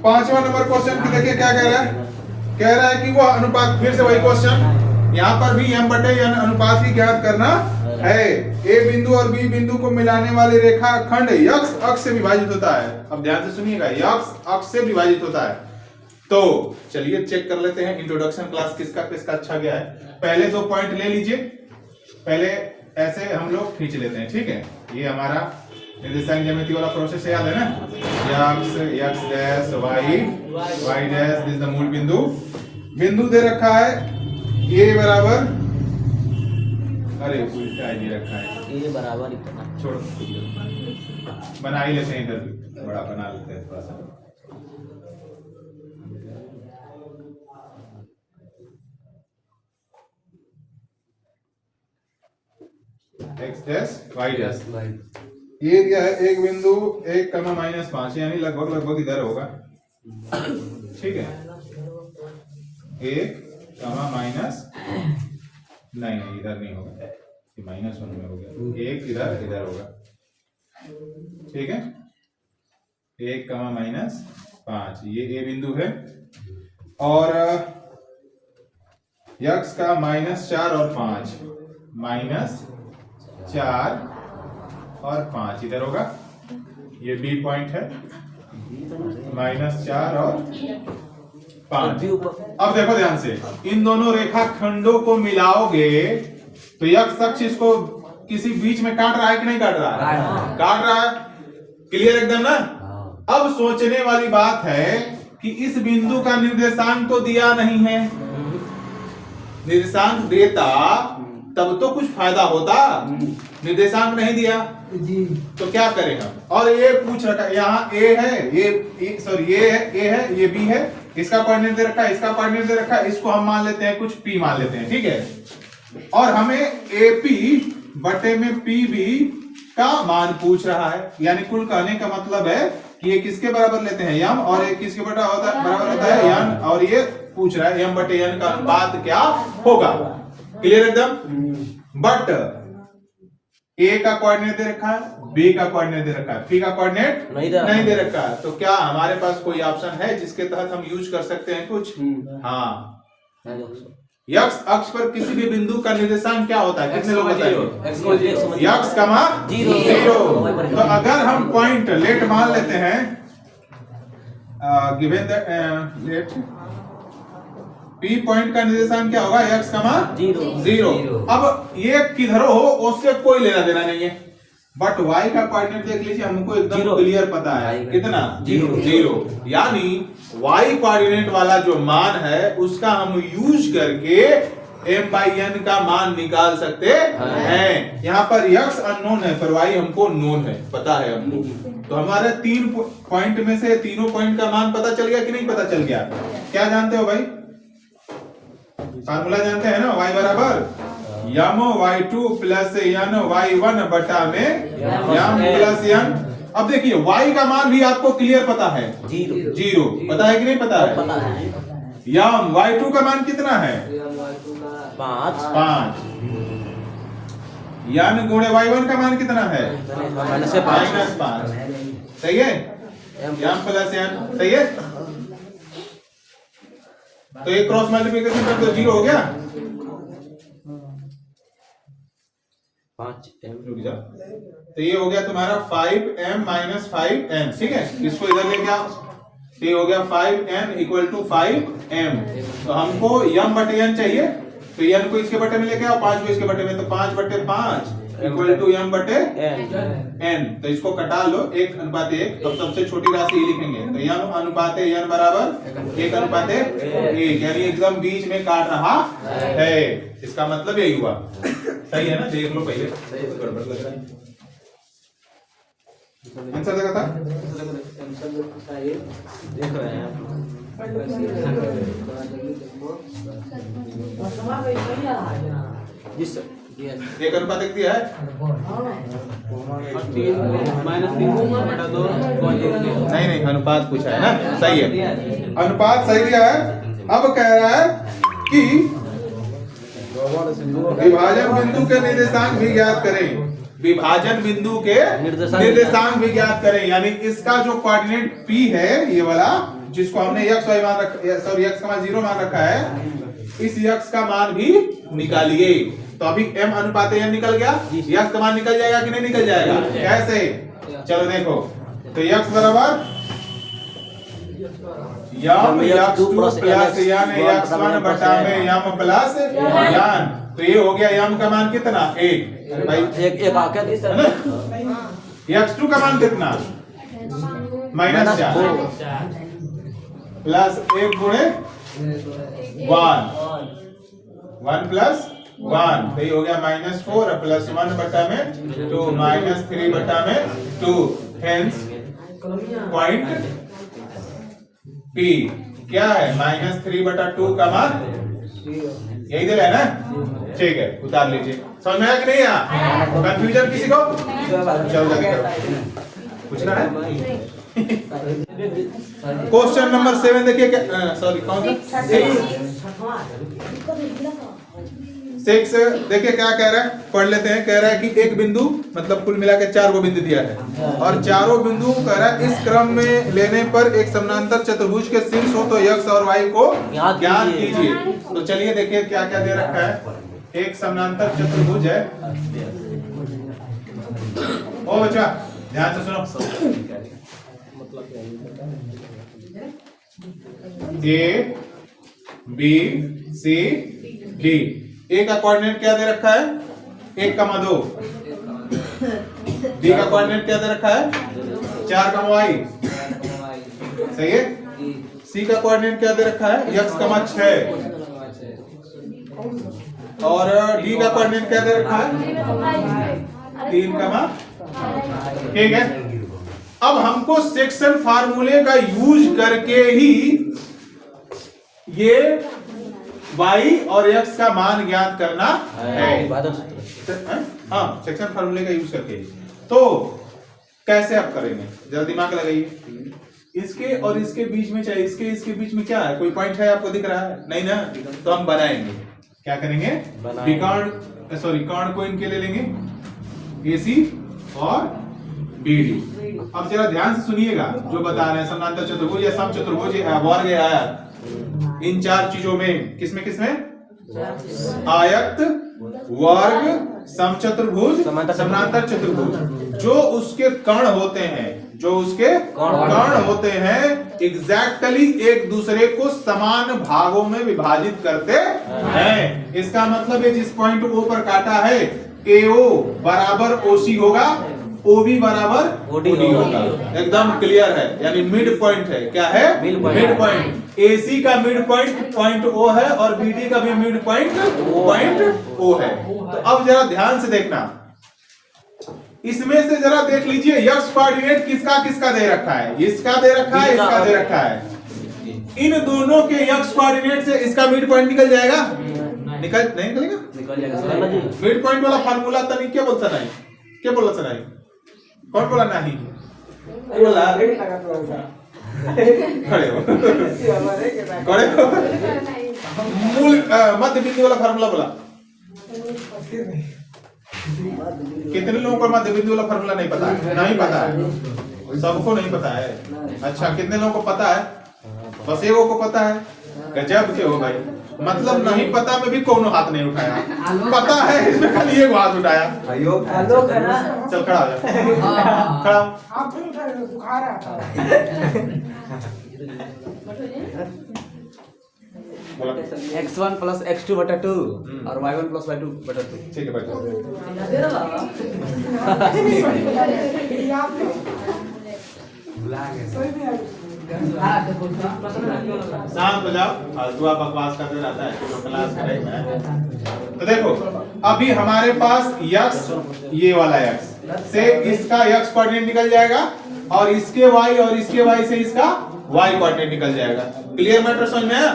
5वां नंबर क्वेश्चन की देखिए क्या कह रहा है। कह रहा है कि वो अनुपात, फिर से वही क्वेश्चन, यहाँ पर भी m बटे n अनुपात ही ज्ञात करना है। ए बिंदु और बी बिंदु को मिलाने वाली रेखा खंड यक्ष अक्ष से विभाजित होता है। अब ध्यान से सुनिएगा, यक्ष अक्ष से विभाजित होता है। तो चलिए चेक कर लेते हैं इंट्रोडक्शन क्लास किसका किसका अच्छा गया है। पहले 2 पॉइंट ले लीजिए, पहले ऐसे हम लोग खींच लेते हैं, ठीक है। ये हमारा निर्देशांक ज्यामिति वाला प्रोसेस याद है ना, X X dash Y Y dash, this the मूल बिंदु। बिंदु दे रखा है ए बराबर, अरे उल्टा दे रखा है, ये बराबर ही करना। छोड़ो, बना ही लेते हैं, इधर भी बड़ा बना लेते हैं थोड़ा सा। एक्स डैश वाई डैश, ये दिया है एक बिंदु 1,-5, यानी लगभग लगभग इधर होगा, ठीक है। 1, नहीं इधर नहीं होगा, ये -1 में हो गया। 1 इधर इधर होगा, ठीक है। 1,-5 ये ए बिंदु है, और यक्ष का -4 और 5, -4 और 5 इधर होगा। ये बी पॉइंट है, -4 और 5। अब देखो ध्यान से, इन दोनों रेखा खंडों को मिलाओगे तो यक्ष अक्ष इसको किसी बीच में काट रहा है कि नहीं काट रहा है? काट रहा है, क्लियर एकदम ना। अब सोचने वाली बात है कि इस बिंदु का निर्देशांक तो दिया नहीं है, निर्देशांक देता तब तो कुछ फायदा होता, निर्देशांक नहीं दिया जी, तो क्या करें हम। और ये पूछ रखा है, यहाँ ए है, ये सॉरी ये है, ए है, ये बी है, इसका कोऑर्डिनेट दे रखा है, इसका कोऑर्डिनेट दे रखा है, इसको हम मान लेते हैं कुछ पी मान लेते हैं, ठीक है। और हमें एपी बटे में पीबी का मान पूछ रहा है, यानी कुल कहने का मतलब है कि ये किसके बराबर लेते हैं, यम, और ये किसके बराबर होता है, यन, और ये पूछ रहा है यम बटे यन का अनुपात क्या होगा, क्लियर एकदम। बट ए का कोऑर्डिनेट दे रखा है, बी का कोऑर्डिनेट दे रखा है, पी का कोऑर्डिनेट नहीं दे रखा है, तो क्या हमारे पास कोई ऑप्शन है जिसके तहत हम यूज कर सकते हैं कुछ? हाँ, यक्ष अक्ष पर किसी भी बिंदु का निर्देशांक क्या होता है, कितने लोग बताएंगे? यक्ष का मान 0। तो अगर हम पॉइंट लेट मान लेते हैं, given that let P point का निर्देशांक क्या होगा, एक्स का मान 0। अब ये किधर हो उससे कोई लेना देना नहीं है, बट y का कोऑर्डिनेट देख लीजिए, हमको एकदम जीरो। क्लियर पता है कितना, जीरो। जीरो। यानी y कोऑर्डिनेट वाला जो मान है उसका हम यूज करके m/n का मान निकाल सकते हैं। यहाँ पर x अननोन है पर y हमको नोन है, पता है हमको। तो हमारे 3 पॉइंट में से तीनों पॉइंट का मान पता चल गया कि नहीं पता चल गया? क्या जानते हो भाई? फार्मूला जानते हैं ना, y बराबर यम y2 प्लस n y1 बटा में यम प्लस n। अब देखिए y का मान भी आपको क्लियर पता है, जीरो। जीरो। पता है कि नहीं पता है? पता है। यम y2 का मान कितना है? 5 5। n गुणे y1 का मान कितना है? -5 -5। सही है, यम प्लस n। सही है, तो ये क्रॉस मल्टीप्लिकेशन कर दो, जीरो हो गया। 5m रुक जा, तो ये हो गया तुम्हारा 5m - 5n। ठीक है, इसको इधर लेके आओ, तो ये हो गया 5n = 5m। तो हमको m बटे n चाहिए, तो n को इसके बटे में लेके आओ, 5 को इसके बटे में, तो 5/5 = m बटे n। तो इसको कटा लो, 1:1। तो सबसे छोटी राशि ये लिखेंगे, तो m अनुपात n बराबर 1:1, यानी एकदम बीच में काट रहा है। इसका मतलब यही हुआ। सही है ना? देख लो पहले, गड़बड़ लग रहा है। आंसर देखा था? देख रहे हैं जी सर। 1:1 दिया है। नहीं नहीं, अनुपात पूछा है ना, सही है, अनुपात सही दिया है। अब कह रहा है कि विभाजन बिंदु के निर्देशांक भी ज्ञात करें। विभाजन बिंदु के निर्देशांक भी ज्ञात करें, यानी इसका जो कोऑर्डिनेट P है, ये वाला जिसको हमने x y मान रखा, सॉरी x, 0 मान रखा है, इस x का मान भी निकालिए। तो अभी m अनुपात n निकल गया, x का मान निकल जाएगा कि नहीं निकल जाएगा? कैसे? चलो देखो, तो x बराबर यम x2 प्लस n x1 बटा में यम प्लस n। तो ये हो गया यम का मान कितना? 1 भाई, एक आ क्या दी सर? x2 का मान कितना? -4 प्लस 1 गुणे 1 प्लस 1, तो ये हो गया -4 प्लस 1 बटा में 2 -3 बटा में 2। हेंस पॉइंट P क्या है? -3/2 का मान यही दे रहा है ना? ठीक है, उतार लीजिए। समझ में आया कि नहीं आया? कंफ्यूजन किसी को? चलो जल्दी करो, पूछना है। क्वेश्चन नंबर 7 देखिए, क्या सॉरी कौन सा? 6 देखिए क्या कह रहा है, पढ़ लेते हैं। कह रहा है कि एक बिंदु, मतलब कुल मिला के 4 को बिंदु दिया है, और चारों बिंदु कह रहा है इस क्रम में लेने पर एक समानांतर चतुर्भुज के शीर्ष हो तो x और y को ज्ञात कीजिए। तो चलिए देखिए क्या क्या दे रखा है। एक समानांतर चतुर्भुज है, ओ बच्चा ध्यान से सुनो, A B C D। ए का कोऑर्डिनेट क्या दे रखा है? 1,2। डी का कोऑर्डिनेट क्या दे रखा है? 4, सही है। सी का कोऑर्डिनेट क्या दे रखा है? x, 6। और डी का कोऑर्डिनेट क्या दे रखा है? 3, ठीक है। अब हमको सेक्शन फार्मूले का यूज करके ही ये y और x का मान ज्ञात करना है। हाँ, सेक्शन फार्मूले का यूज करके। तो कैसे आप करेंगे, जरा दिमाग लगाइए। इसके और इसके बीच में, चाहे इसके बीच में क्या है? कोई पॉइंट है आपको दिख रहा है? नहीं ना, तो हम बनाएंगे। क्या करेंगे? कर्ण को इनके ले लेंगे, AC और BD। अब जरा ध्यान से सुनिएगा जो बता रहे हैं। समानांतर चतुर्भुज या समचतुर्भुज या वर्ग या आयत, इन 4 चीजों में किसमें आयत, वर्ग, समचतुर्भुज, समानांतर चतुर्भुज, जो उसके कर्ण होते हैं, एग्जैक्टली एक दूसरे को समान भागों में विभाजित करते हैं। इसका मतलब है जिस पॉइंट O पर काटा है, AO बराबर OC होगा, OB बराबर OD होगा। एकदम क्लियर है, यानी मिड पॉइंट है। क्या है? Mid point. Mid point. AC का मिड पॉइंट पॉइंट O है और BD का भी मिड पॉइंट पॉइंट O है। तो अब जरा ध्यान से देखना, इसमें से जरा देख लीजिए यक्स कोऑर्डिनेट किसका किसका दे रखा है। इसका दे रखा है, इसका दे रखा है। इन दोनों के यक्स कोऑर्डिनेट से इसका मिड पॉइंट निकल जाएगा? निकल नहीं निकलेगा? निकल जाएगा सर जी। मिड पॉइंट वाला फार्मूला तनी क्या बोलता नहीं? क्या बोला नहीं? कौन बोला नहीं? बोला खड़े हो खड़े हो। मूल मध्य बिंदु वाला फार्मूला बोला। कितने लोगों को मध्य बिंदु वाला फार्मूला नहीं पता है? नहीं पता है, सबको नहीं पता है। अच्छा, कितने लोगों को पता है? बस एगो को पता है। गजब के हो भाई, मतलब नहीं पता में भी कोनो हाथ नहीं उठाया, पता है इसमें खाली एक हाथ उठाया। चल खड़ा हो जा, खड़ा बोला। x1 प्लस x2 बटा 2 और y1 प्लस y2 बटा 2। ठीक है बैठो। शांत हो जाओ, फालतू बकवास करते रहता है तो क्लास करेगा। तो देखो अभी हमारे पास यक्स, ये वाला यक्स से इसका यक्स कोऑर्डिनेट निकल जाएगा और इसके y और इसके y से इसका y कोऑर्डिनेट निकल जाएगा। क्लियर मैटर समझ में आया?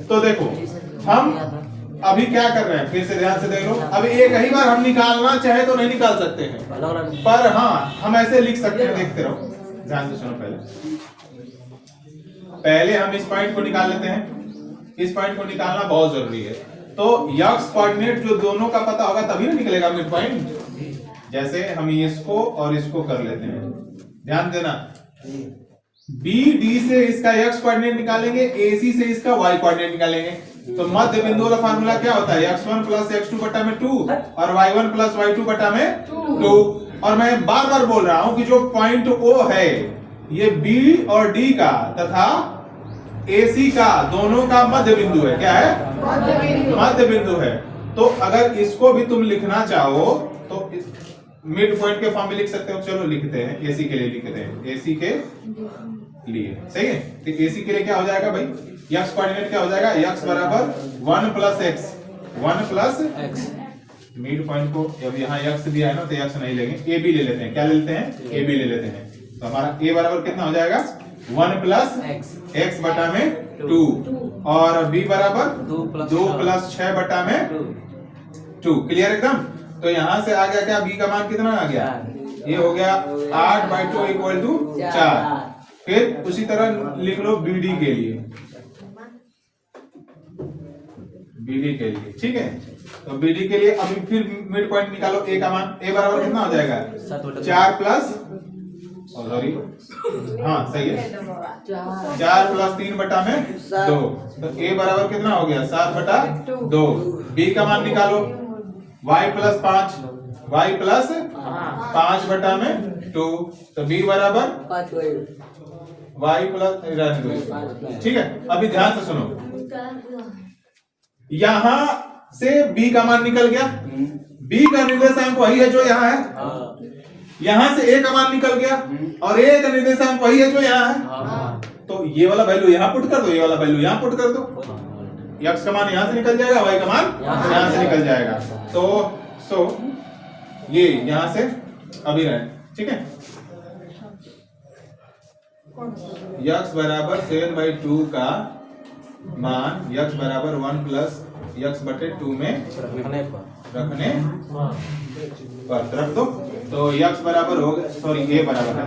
तो देखो हम अभी क्या कर रहे हैं, फिर से ध्यान से देख लो। अभी एक ही बार हम निकालना चाहे तो नहीं निकाल सकते हैं, पर हाँ हम ऐसे लिख सकते हैं। देखते रहो, ध्यान से सुनो। पहले हम इस पॉइंट को निकाल लेते हैं। इस पॉइंट को निकालना बहुत जरूरी है। तो यक्स कोऑर्डिनेट जो दोनों का पता होगा तभी ना निकलेगा मिड पॉइंट। जैसे हम इसको और इसको कर लेते हैं, ध्यान देना। BD से इसका यक्स कोऑर्डिनेट निकालेंगे, AC से इसका y कोऑर्डिनेट निकालेंगे। तो मध्य बिंदु वाला फार्मूला क्या होता है? x1 प्लस x2 बटा में 2 और y1 प्लस y2 बटा में 2। और मैं बार बार बोल रहा हूं कि जो पॉइंट O है ये B और D का तथा AC का दोनों का मध्य बिंदु है। क्या है? मध्य बिंदु है। तो अगर इसको भी तुम लिखना चाहो तो मिड पॉइंट के फॉर्म में लिख सकते हो। चलो लिखते हैं, AC के लिए लिखते हैं। AC के लिए सही है। तो AC के लिए क्या हो जाएगा भाई? यक्स कोऑर्डिनेट क्या हो जाएगा? यक्स बराबर 1 plus x, 1 plus x। Mid point को अब यहाँ यक्स दिया है ना, तो यक्स नहीं लेंगे, AB ले लेते हैं। क्या ले लेते हैं? AB ले लेते हैं। तो हमारा A बराबर कितना हो जाएगा? 1 प्लस x बटा में 2 और B बराबर 2 प्लस 6 बटा में 2। क्लियर एकदम? तो यहां से आ गया क्या? B का मान कितना आ गया? ये हो गया 8/2 इक्वल टू 4। फिर उसी तरह लिख लो BD के लिए, BD के लिए। ठीक है, तो BD के लिए अभी फिर मिड पॉइंट निकालो। A का मान, A बराबर कितना हो जाएगा? 4 प्लस, सॉरी हाँ सही है, 4 प्लस 3 बटा में 2। तो A बराबर कितना हो गया? 7 बटा 2। B का मान निकालो, y प्लस 5, y प्लस 5 बटा में 2। तो B बराबर y प्लस, ठीक है। अभी ध्यान से सुनो, यहां से B का मान निकल गया। B का निर्देशांक वही है जो यहाँ है। यहां से A का मान निकल गया और A का निर्देशांक वही है जो यहाँ है। तो ये वाला वैल्यू यहाँ पुट कर दो, ये वाला वैल्यू यहाँ पुट कर दो। x का मान यहाँ से निकल जाएगा, y का मान यहाँ से निकल जाएगा। तो ये यहाँ से अभी रहे, ठीक है। x बराबर 7/2 का मान x बराबर 1 प्लस x बटे 2 में रखने पर रख दो। तो x बराबर हो गया, सॉरी A बराबर है,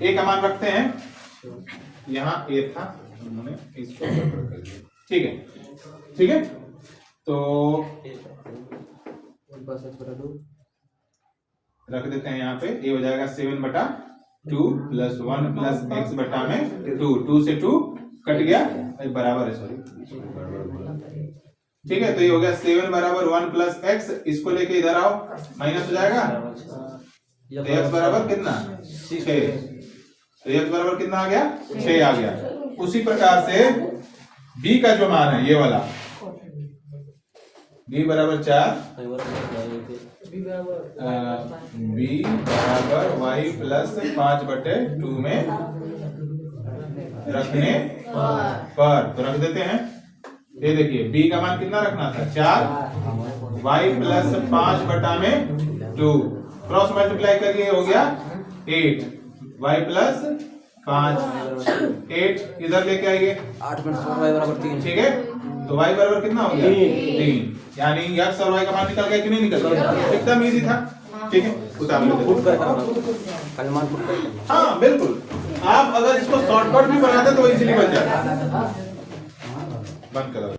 A का मान रखते हैं। यहाँ A था, उन्होंने इसको कर दिया। ठीक है, ठीक है। तो रख देते हैं यहाँ पे। A हो जाएगा 7/2 प्लस 1 प्लस x बटा में 2। 2 से 2 कट गया, बराबर है, सॉरी। ठीक है, तो ये हो गया 7 बराबर 1 प्लस x। इसको लेके इधर आओ, माइनस हो जाएगा। तो x बराबर कितना? 6। तो x बराबर कितना आ गया? 6 आ गया। उसी प्रकार से B का जो मान है, ये वाला b बराबर 4, बी बराबर b बराबर y प्लस 5/2 में रखने पर, तो रख देते हैं। ये देखिए b का मान कितना रखना था 4, y प्लस 5/2, क्रॉस मल्टीप्लाई करिए हो गया 8, y प्लस 5, 8 इधर लेके आइए, 8 में 4y बराबर 3। ठीक है। तो y बराबर कितना हो गया 3, यानी x और y का मान निकल गया कि नहीं निकल गया, एकदम इजी था। ठीक है, उतार लेते पुट हैं। कर करना कल मान पुट कर करना। हाँ बिल्कुल, आप अगर इसको शॉर्टकट भी बनाते तो इजीली बन जाता। बंद करो।